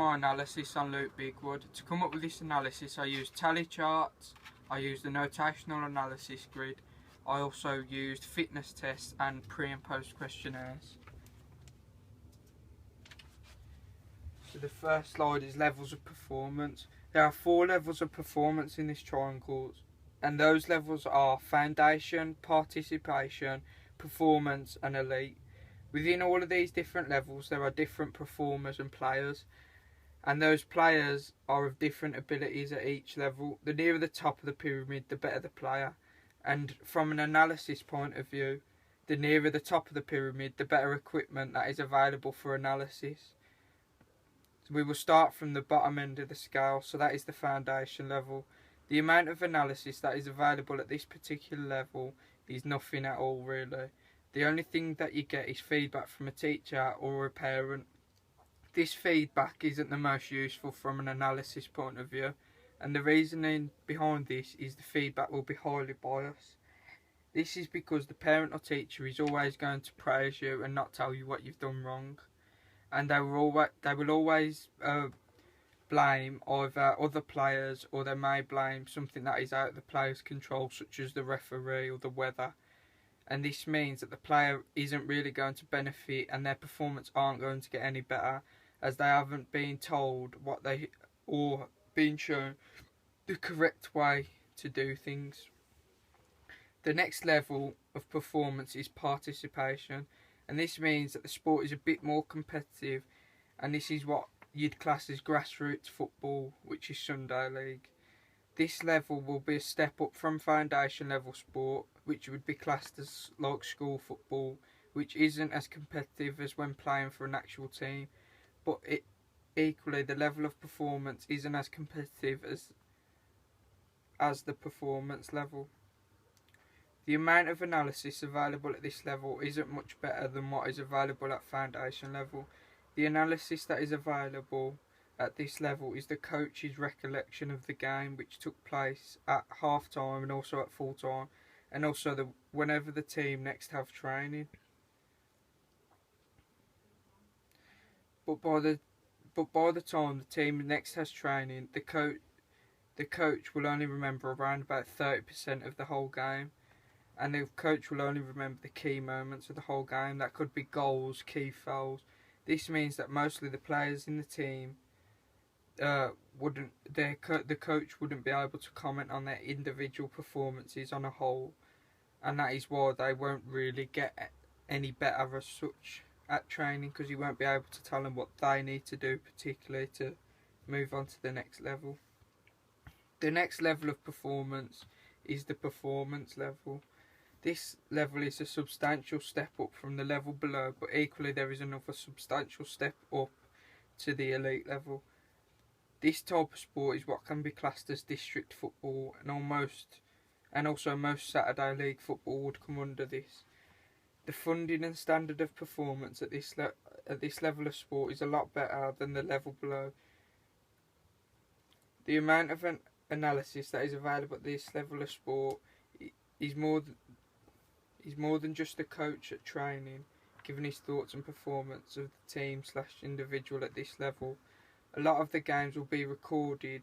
my analysis on Luke Bigwood. To come up with this analysis, I used tally charts, I used the notational analysis grid, I also used fitness tests and pre and post questionnaires. So the first slide is levels of performance. There are 4 levels of performance in this triangle, and those levels are foundation, participation, performance and elite. Within all of these different levels there are different performers and players, and those players are of different abilities at each level. The nearer the top of the pyramid, the better the player, and from an analysis point of view, the nearer the top of the pyramid, the better equipment that is available for analysis. So we will start from the bottom end of the scale, so that is the foundation level. The amount of analysis that is available at this particular level is nothing at all, really. The only thing that you get is feedback from a teacher or a parent. This feedback isn't the most useful from an analysis point of view, and the reasoning behind this is the feedback will be highly biased. This is because the parent or teacher is always going to praise you and not tell you what you've done wrong, and they will always blame either other players, or they may blame something that is out of the player's control, such as the referee or the weather. And this means that the player isn't really going to benefit, and their performance aren't going to get any better, as they haven't been told or been shown the correct way to do things. The next level of performance is participation, and this means that the sport is a bit more competitive, and this is what you'd class as grassroots football, which is Sunday League. This level will be a step up from foundation level sport, which would be classed as like school football, which isn't as competitive as when playing for an actual team, but equally the level of performance isn't as competitive as the performance level. The amount of analysis available at this level isn't much better than what is available at foundation level. The analysis that is available at this level is the coach's recollection of the game, which took place at half time and also at full time, and also whenever the team next have training. But by the time the team next has training, the coach will only remember around about 30% of the whole game, and the coach will only remember the key moments of the whole game. That could be goals, key fouls. This means that mostly the players in the team the coach wouldn't be able to comment on their individual performances on a whole, and that is why they won't really get any better as such at training, because you won't be able to tell them what they need to do particularly to move on to the next level. The next level of performance is the performance level. This level is a substantial step up from the level below, but equally there is another substantial step up to the elite level. This type of sport is what can be classed as district football, and also most Saturday League football would come under this. The funding and standard of performance at this level of sport is a lot better than the level below. The amount of analysis that is available at this level of sport is more than just the coach at training giving his thoughts and performance of the team / individual at this level. A lot of the games will be recorded